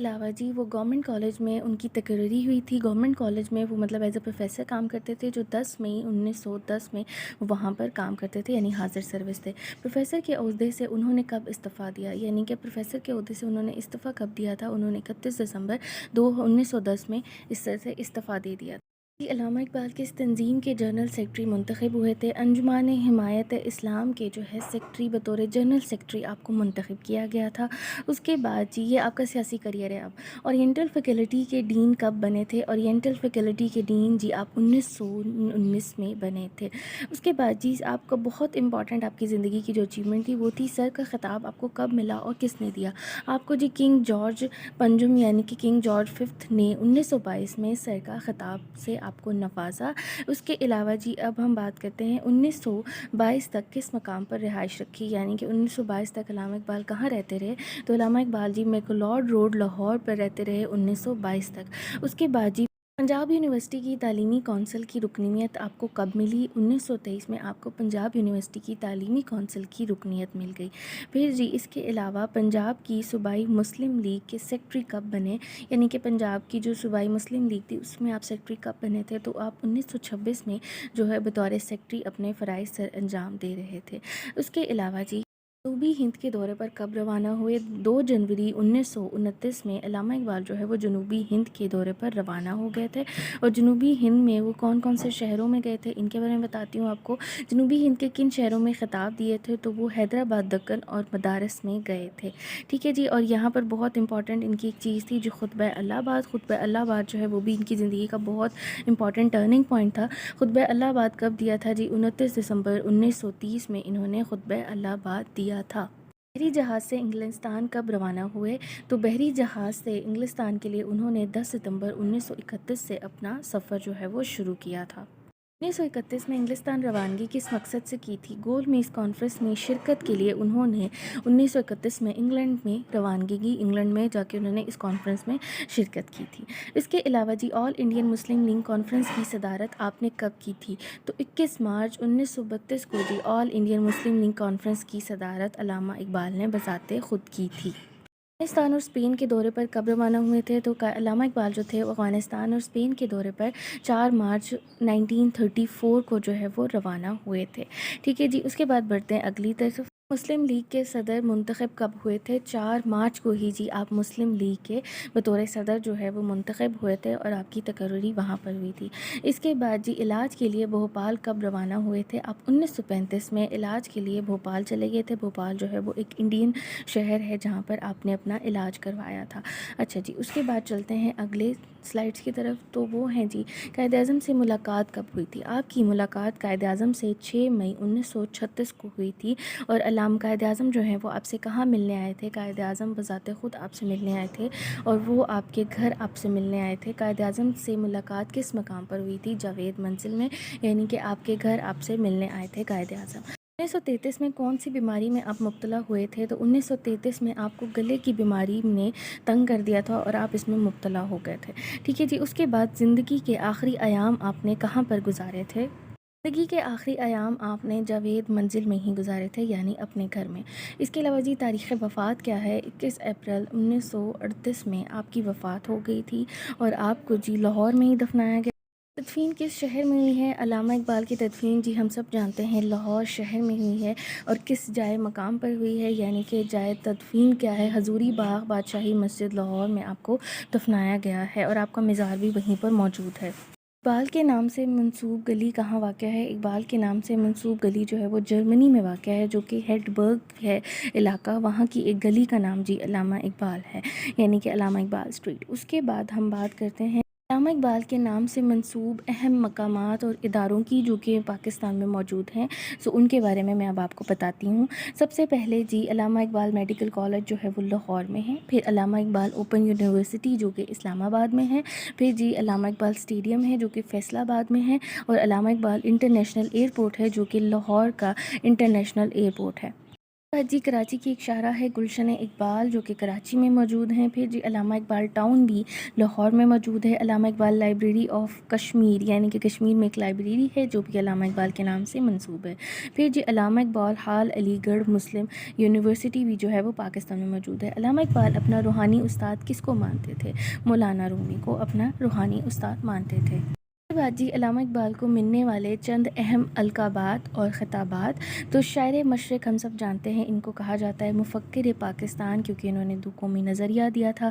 علاوہ جی وہ government college میں ان کی تقرری ہوئی تھی. گورنمنٹ کالج میں وہ مطلب ایز اے پروفیسر کام کرتے تھے، جو 10 مئی 1910 میں وہاں پر کام کرتے تھے، یعنی حاضر سروس تھے. پروفیسر کے عہدے سے انہوں نے کب استعفیٰ دیا، یعنی کہ پروفیسر کے عہدے سے انہوں نے استعفیٰ کب دیا تھا؟ انہوں نے 31 دسمبر 1910 میں اس طرح سے استعفیٰ دے دیا تھا. علامہ اقبال کس تنظیم کے جنرل سیکرٹری منتخب ہوئے تھے؟ انجمن حمایت اسلام کے جو ہے سیکرٹری، بطور جنرل سیکرٹری آپ کو منتخب کیا گیا تھا. اس کے بعد جی یہ آپ کا سیاسی کریئر ہے. اب اورینٹل فیکلٹی کے ڈین کب بنے تھے؟ اورینٹل فیکلٹی کے ڈین جی آپ 1919 میں بنے تھے. اس کے بعد جی آپ کا بہت امپورٹنٹ آپ کی زندگی کی جو اچیومنٹ تھی وہ تھی سر کا خطاب آپ کو کب ملا اور کس نے دیا؟ آپ کو جی کنگ جارج پنجم یعنی کہ کنگ جارج ففتھ نے 1922 میں سر کا خطاب سے آپ کو نوازا. اس کے علاوہ جی اب ہم بات کرتے ہیں 1922 تک کس مقام پر رہائش رکھی، یعنی کہ 1922 تک علامہ اقبال کہاں رہتے رہے؟ تو علامہ اقبال جی میکلوڈ روڈ لاہور پر رہتے رہے 1922 تک. اس کے بعد جی پنجاب یونیورسٹی کی تعلیمی کونسل کی رکنیت آپ کو کب ملی؟ 1923 میں آپ کو پنجاب یونیورسٹی کی تعلیمی کونسل کی رکنیت مل گئی. پھر جی اس کے علاوہ پنجاب کی صوبائی مسلم لیگ کے سیکرٹری کب بنے، یعنی کہ پنجاب کی جو صوبائی مسلم لیگ تھی اس میں آپ سیکرٹری کب بنے تھے؟ تو آپ 1926 میں جو ہے بطور سیکرٹری اپنے فرائض سر انجام دے رہے تھے. اس کے علاوہ جی جنوبی ہند کے دورے پر کب روانہ ہوئے؟ 2 جنوری 1929 میں علامہ اقبال جو ہے وہ جنوبی ہند کے دورے پر روانہ ہو گئے تھے. اور جنوبی ہند میں وہ کون کون سے شہروں میں گئے تھے ان کے بارے میں بتاتی ہوں آپ کو. جنوبی ہند کے کن شہروں میں خطاب دیے تھے؟ تو وہ حیدرآباد، دکن اور مدارس میں گئے تھے. ٹھیک ہے جی. اور یہاں پر بہت امپورٹنٹ ان کی ایک چیز تھی جو خطبہ الہ آباد. خطبہ الہ آباد جو ہے وہ بھی ان کی زندگی کا بہت امپورٹنٹ ٹرننگ پوائنٹ تھا. خطبہ الہ آباد کب دیا تھا جی؟ 29 دسمبر 1930 میں انہوں نے خطبہ الہ آباد دیا تھا. بحری جہاز سے انگلستان کب روانہ ہوئے؟ تو بحری جہاز سے انگلستان کے لیے انہوں نے 10 ستمبر 1931 سے اپنا سفر جو ہے وہ شروع کیا تھا. 1931 میں انگلستان روانگی کس مقصد سے کی تھی؟ گول میز کانفرنس میں شرکت کے لیے انہوں نے 1931 میں انگلینڈ میں روانگی کی. انگلینڈ میں جا کے انہوں نے اس کانفرنس میں شرکت کی تھی. اس کے علاوہ جی آل انڈین مسلم لیگ کانفرنس کی صدارت آپ نے کب کی تھی؟ تو 21 مارچ 1932 کو جی آل انڈین مسلم لیگ کانفرنس کی صدارت علامہ اقبال نے بذات خود کی تھی. افغانستان اور اسپین کے دورے پر کب روانہ ہوئے تھے؟ تو علامہ اقبال جو تھے وہ افغانستان اور اسپین کے دورے پر 4 مارچ 1934 کو جو ہے وہ روانہ ہوئے تھے. ٹھیک ہے جی. اس کے بعد بڑھتے ہیں اگلی طرف. مسلم لیگ کے صدر منتخب کب ہوئے تھے؟ 4 مارچ کو ہی جی آپ مسلم لیگ کے بطور صدر جو ہے وہ منتخب ہوئے تھے اور آپ کی تقرری وہاں پر ہوئی تھی. اس کے بعد جی علاج کے لیے بھوپال کب روانہ ہوئے تھے؟ آپ 1935 میں علاج کے لیے بھوپال چلے گئے تھے. بھوپال جو ہے وہ ایک انڈین شہر ہے جہاں پر آپ نے اپنا علاج کروایا تھا. اچھا جی. اس کے بعد چلتے ہیں اگلے سلائڈس کی طرف. تو وہ ہیں جی قائد اعظم سے ملاقات کب ہوئی تھی؟ آپ کی ملاقات قائد اعظم سے 6 مئی 1936 کو ہوئی تھی. اور قائد اعظم جو ہیں وہ آپ سے کہاں ملنے آئے تھے؟ قائد اعظم بذات خود آپ سے ملنے آئے تھے اور وہ آپ کے گھر آپ سے ملنے آئے تھے. قائد اعظم سے ملاقات کس مقام پر ہوئی تھی؟ جاوید منزل میں، یعنی کہ آپ کے گھر آپ سے ملنے آئے تھے قائد اعظم. 1933 میں کون سی بیماری میں آپ مبتلا ہوئے تھے؟ تو 1933 میں آپ کو گلے کی بیماری نے تنگ کر دیا تھا اور آپ اس میں مبتلا ہو گئے تھے. ٹھیک ہے جی. اس کے بعد زندگی کے آخری ایام آپ نے کہاں پر گزارے تھے؟ زندگی کے آخری ایام آپ نے جاوید منزل میں ہی گزارے تھے، یعنی اپنے گھر میں. اس کے علاوہ جی تاریخ وفات کیا ہے؟ 21 اپریل 1938 میں آپ کی وفات ہو گئی تھی اور آپ کو جی لاہور میں ہی دفنایا گیا. تدفین کس شہر میں ہوئی ہے؟ علامہ اقبال کی تدفین جی ہم سب جانتے ہیں لاہور شہر میں ہوئی ہے. اور کس جائے مقام پر ہوئی ہے؟ یعنی کہ جائے تدفین کیا ہے؟ حضوری باغ بادشاہی مسجد لاہور میں آپ کو دفنایا گیا ہے اور آپ کا مزار بھی وہیں پر موجود ہے. اقبال کے نام سے منسوب گلی کہاں واقع ہے؟ اقبال کے نام سے منسوب گلی جو ہے وہ جرمنی میں واقع ہے، جو کہ ہیڈبرگ ہے علاقہ، وہاں کی ایک گلی کا نام جی علامہ اقبال ہے، یعنی کہ علامہ اقبال اسٹریٹ. اس کے بعد ہم بات کرتے ہیں علامہ اقبال کے نام سے منسوب اہم مقامات اور اداروں کی جو کہ پاکستان میں موجود ہیں. ان کے بارے میں اب آپ کو بتاتی ہوں. سب سے پہلے جی علامہ اقبال میڈیکل کالج جو ہے وہ لاہور میں ہے. پھر علامہ اقبال اوپن یونیورسٹی جو کہ اسلام آباد میں ہے. پھر جی علامہ اقبال اسٹیڈیم ہے جو کہ فیصل آباد میں ہے. اور علامہ اقبال انٹرنیشنل ایئرپورٹ ہے جو کہ لاہور کا انٹرنیشنل ایئرپورٹ ہے. جی کراچی کی ایک شاعرہ ہے گلشن اقبال جو کہ کراچی میں موجود ہیں. پھر جی علامہ اقبال ٹاؤن بھی لاہور میں موجود ہے. علامہ اقبال لائبریری آف کشمیر یعنی کہ کشمیر میں ایک لائبریری ہے جو کہ علامہ اقبال کے نام سے منسوب ہے. پھر جی علامہ اقبال ہال علی گڑھ مسلم یونیورسٹی بھی جو ہے وہ پاکستان میں موجود ہے. علامہ اقبال اپنا روحانی استاد کس کو مانتے تھے؟ مولانا رومی کو اپنا روحانی استاد مانتے تھے. جی علامہ اقبال کو ملنے والے چند اہم القابات اور خطابات. تو شاعر مشرق ہم سب جانتے ہیں، ان کو کہا جاتا ہے مفکر پاکستان کیونکہ انہوں نے دو قومی نظریہ دیا تھا.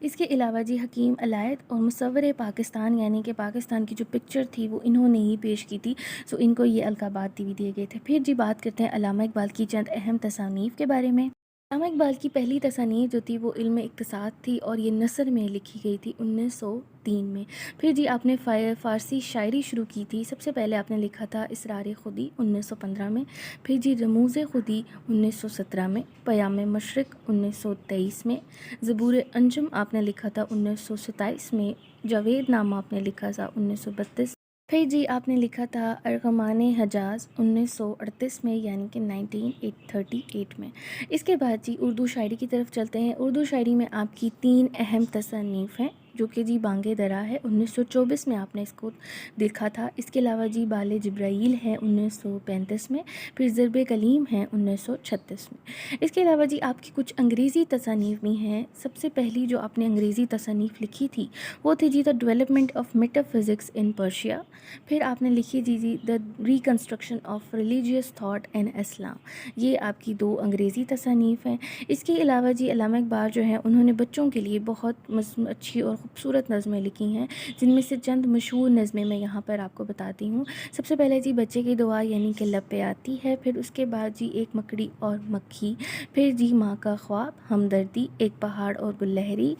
اس کے علاوہ جی حکیم علائد اور مصور پاکستان یعنی کہ پاکستان کی جو پکچر تھی وہ انہوں نے ہی پیش کی تھی، سو ان کو یہ القابات بھی دیے گئے تھے. پھر جی بات کرتے ہیں علامہ اقبال کی چند اہم تصانیف کے بارے میں. علامہ اقبال کی پہلی تصانیف جو تھی وہ علم اقتصاد تھی اور یہ نثر میں لکھی گئی تھی 1903 میں. پھر جی آپ نے فارسی شاعری شروع کی تھی. سب سے پہلے آپ نے لکھا تھا اسرار خودی 1915 میں. پھر جی رموز خودی 1917 میں. پیام مشرق 1923 میں. زبور انجم آپ نے لکھا تھا 1927 میں. جاوید نامہ آپ نے لکھا تھا 1932. پھر جی آپ نے لکھا تھا ارغمان حجاز 1938 میں یعنی کہ 1938 میں. اس کے بعد جی اردو شاعری کی طرف چلتے ہیں. اردو شاعری میں آپ کی 3 اہم تصنیف ہیں جو کہ جی بانگ درا ہے 1924 میں آپ نے اس کو لکھا تھا. اس کے علاوہ جی بال جبرائیل ہے 1935 میں. پھر ضرب کلیم ہے 1936 میں. اس کے علاوہ جی آپ کی کچھ انگریزی تصانیف بھی ہیں. سب سے پہلی جو آپ نے انگریزی تصانیف لکھی تھی وہ تھی جی the development of metaphysics in Persia. پھر آپ نے لکھی جی the reconstruction of religious thought in Islam. یہ آپ کی 2 انگریزی تصانیف ہیں. اس کے علاوہ جی علامہ اقبال جو ہیں انہوں نے بچوں کے لیے بہت اچھی اور خوبصورت نظمیں لکھی ہیں، جن میں سے چند مشہور نظمیں میں یہاں پر آپ کو بتاتی ہوں. سب سے پہلے جی بچے کی دعا یعنی کہ لب پہ آتی ہے. پھر اس کے بعد جی ایک مکڑی اور مکھی. پھر جی ماں کا خواب، ہمدردی، ایک پہاڑ اور گل لہری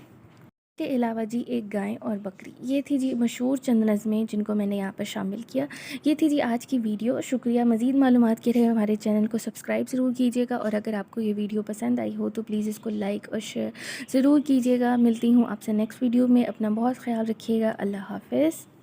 کے علاوہ جی ایک گائے اور بکری. یہ تھی جی مشہور چند نظمیں جن کو میں نے یہاں پر شامل کیا. یہ تھی جی آج کی ویڈیو. شکریہ. مزید معلومات کے لیے ہمارے چینل کو سبسکرائب ضرور کیجیے گا، اور اگر آپ کو یہ ویڈیو پسند آئی ہو تو پلیز اس کو لائک اور شیئر ضرور کیجیے گا. ملتی ہوں آپ سے نیکسٹ ویڈیو میں. اپنا بہت خیال رکھیے گا. اللہ حافظ.